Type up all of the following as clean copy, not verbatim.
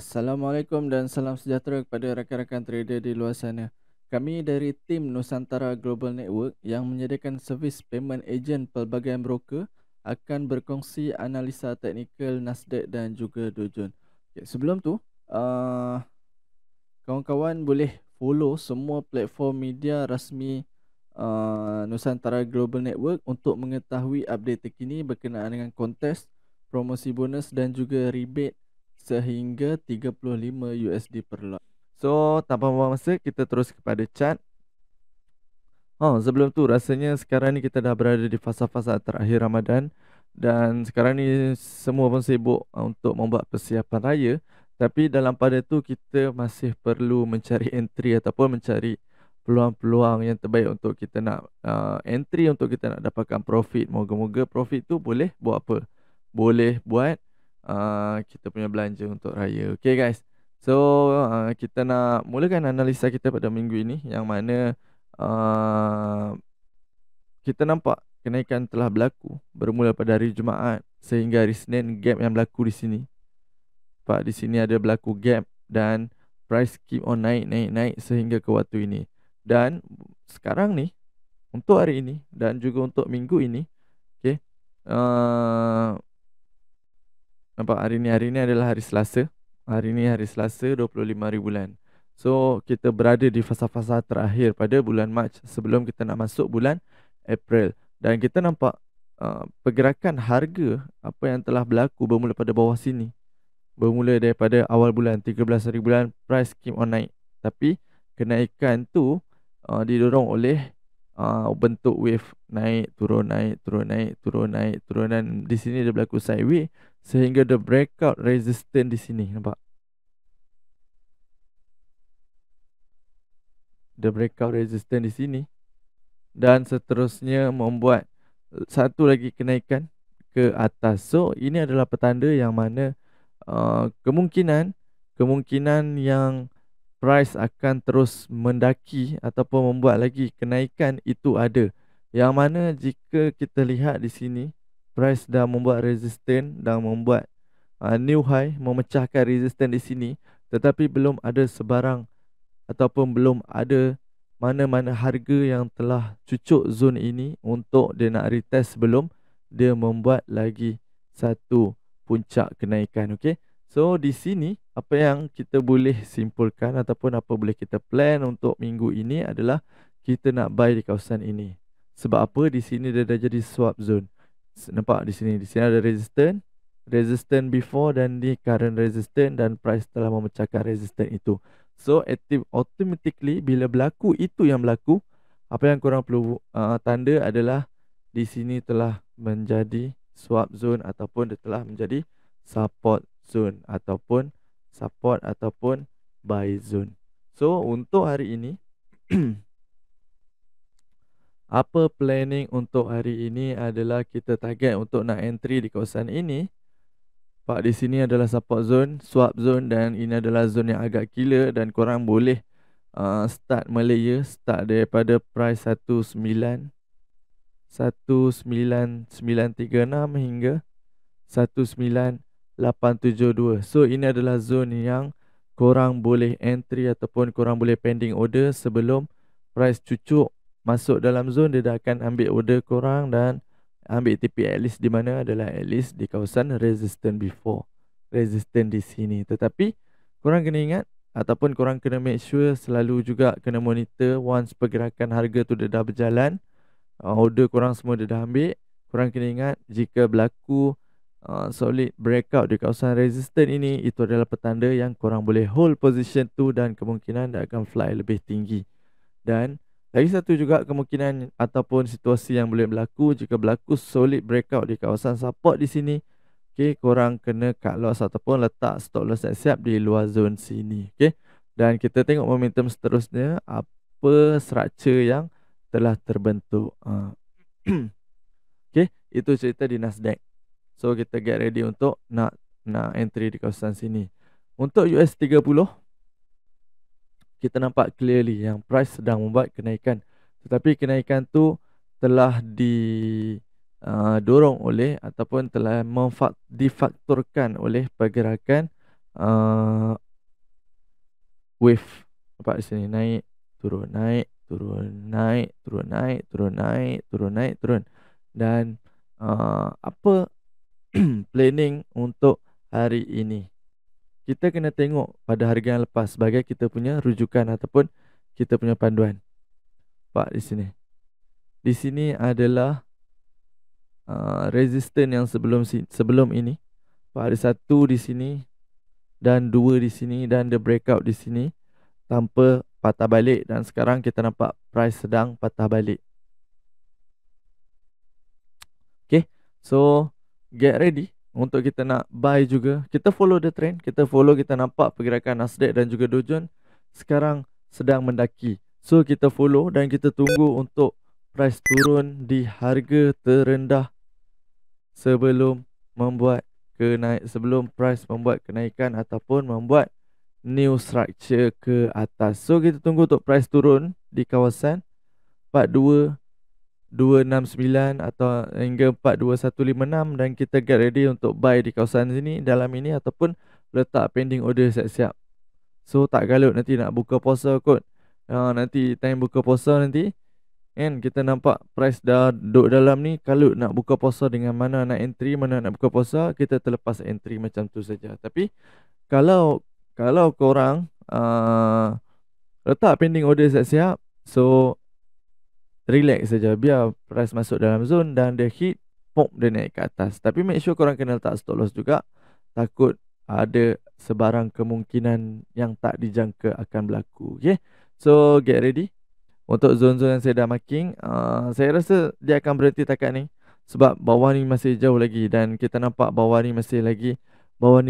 Assalamualaikum dan salam sejahtera kepada rakan-rakan trader di luar sana. Kami dari tim Nusantara Global Network yang menyediakan servis payment agent pelbagai broker akan berkongsi analisa teknikal Nasdaq dan juga Dow Jones. Okay, sebelum tu, kawan-kawan boleh follow semua platform media rasmi Nusantara Global Network untuk mengetahui update terkini berkenaan dengan kontes, promosi bonus dan juga rebate sehingga 35 USD per lot. So, tanpa membuang masa, kita terus kepada chart. Sebelum tu rasanya sekarang ni kita dah berada di fasa-fasa terakhir Ramadan dan sekarang ni semua pun sibuk untuk membuat persiapan raya, tapi dalam pada tu kita masih perlu mencari entry ataupun mencari peluang-peluang yang terbaik untuk kita nak entry untuk kita nak dapatkan profit. Moga-moga profit tu boleh buat apa? Boleh buat kita punya belanja untuk raya. Okay guys. So kita nak mulakan analisa kita pada minggu ini yang mana kita nampak kenaikan telah berlaku bermula pada hari Jumaat sehingga hari Senin. Gap yang berlaku di sini, Pak, di sini ada berlaku gap dan price keep on naik sehingga ke waktu ini. Dan sekarang ni untuk hari ini dan juga untuk minggu ini, okay, nampak hari ni adalah hari Selasa. Hari ni hari Selasa 25 hari bulan. So kita berada di fasa-fasa terakhir pada bulan Mac sebelum kita nak masuk bulan April. Dan kita nampak pergerakan harga apa yang telah berlaku bermula pada bawah sini. Bermula daripada awal bulan 13 hari bulan, price keep on naik. Tapi kenaikan tu didorong oleh bentuk wave naik turun naik turun naik turun naik turun, dan di sini dia berlaku sideways sehingga the breakout resistance di sini, nampak? The breakout resistance di sini dan seterusnya membuat satu lagi kenaikan ke atas. So ini adalah petanda yang mana kemungkinan yang price akan terus mendaki ataupun membuat lagi kenaikan itu ada. Yang mana jika kita lihat di sini, price dah membuat resistance dan membuat new high, memecahkan resistance di sini, tetapi belum ada sebarang ataupun belum ada mana-mana harga yang telah cucuk zone ini untuk dia nak retest sebelum dia membuat lagi satu puncak kenaikan. Okey. So di sini apa yang kita boleh simpulkan ataupun apa boleh kita plan untuk minggu ini adalah kita nak buy di kawasan ini. Sebab apa? Di sini dia dah jadi swap zone. Nampak di sini ada resistance before dan di current resistance, dan price telah memecahkan resistance itu. So automatically bila berlaku itu yang berlaku, apa yang korang perlu tanda adalah di sini telah menjadi swap zone ataupun dia telah menjadi support zone ataupun buy zone. So untuk hari ini apa planning untuk hari ini adalah kita target untuk nak entry di kawasan ini. Pak, di sini adalah support zone, swap zone, dan ini adalah zone yang agak gila dan korang boleh start melaya, start daripada price 19936 hingga 19872. So ini adalah zone yang korang boleh entry ataupun korang boleh pending order sebelum price cucuk masuk dalam zone. Dia dah akan ambil order korang dan ambil TP at least, di mana adalah at least di kawasan resistance before, resistance di sini. Tetapi korang kena ingat ataupun korang kena make sure selalu juga kena monitor once pergerakan harga tu dia dah berjalan, order korang semua dia dah ambil. Korang kena ingat jika berlaku solid breakout di kawasan resistance ini, itu adalah petanda yang korang boleh hold position tu dan kemungkinan dia akan fly lebih tinggi. Dan lagi satu juga kemungkinan ataupun situasi yang boleh berlaku jika berlaku solid breakout di kawasan support di sini. Okay, korang kena cut loss ataupun letak stop loss siap di luar zone sini. Okay, dan kita tengok momentum seterusnya, apa structure yang telah terbentuk. Okay, itu cerita di Nasdaq. So kita get ready untuk nak entry di kawasan sini. Untuk US30, kita nampak clearly yang price sedang membuat kenaikan, tetapi kenaikan tu telah didorong oleh ataupun telah difaktorkan oleh pergerakan uh, wave. Nampak di sini naik, turun, naik, turun, naik, turun, naik, turun, naik, turun, naik, turun. Dan apa planning untuk hari ini? Kita kena tengok pada harga yang lepas sebagai kita punya rujukan ataupun kita punya panduan. Pak di sini. Di sini adalah resistance yang sebelum ini. Pak ada satu di sini dan dua di sini dan the breakout di sini tanpa patah balik, dan sekarang kita nampak price sedang patah balik. Okay, so get ready untuk kita nak buy juga. Kita follow the trend, kita follow, kita nampak pergerakan Nasdaq dan juga Dow Jones sekarang sedang mendaki. So kita follow dan kita tunggu untuk price turun di harga terendah sebelum sebelum price membuat kenaikan ataupun membuat new structure ke atas. So kita tunggu untuk price turun di kawasan 42269 atau hingga 42156, dan kita get ready untuk buy di kawasan sini, dalam ini, ataupun letak pending order siap-siap. So tak galut nanti nak buka puasa kot. Nanti time buka puasa nanti kan kita nampak price dah duduk dalam ni, kalut nak buka puasa dengan mana nak entry, mana nak buka puasa, kita terlepas entry macam tu saja. Tapi kalau korang letak pending order siap-siap, so relax saja, biar price masuk dalam zone dan dia hit, pop, dia naik ke atas. Tapi make sure korang kena letak stop loss juga, takut ada sebarang kemungkinan yang tak dijangka akan berlaku. Okay, so get ready untuk zone-zone yang saya dah marking. Saya rasa dia akan berhenti takat ni sebab bawah ni masih jauh lagi, dan kita nampak bawah ni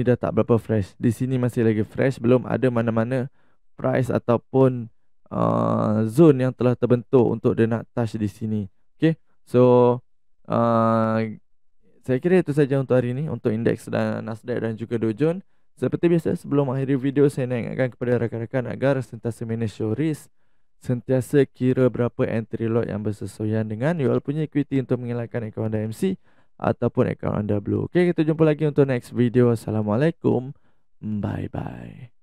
dah tak berapa fresh. Di sini masih lagi fresh, belum ada mana-mana price ataupun zone yang telah terbentuk untuk dia nak touch di sini. Okay, so saya kira itu saja untuk hari ini untuk indeks dan Nasdaq dan juga Dow Jones. Seperti biasa, sebelum mengakhiri video, saya nak ingatkan kepada rakan-rakan agar sentiasa manage your risk, sentiasa kira berapa entry lot yang bersesuaian dengan you all punya equity untuk mengelakkan akaun anda MC ataupun akaun anda blue. Okay, kita jumpa lagi untuk next video. Assalamualaikum. Bye bye.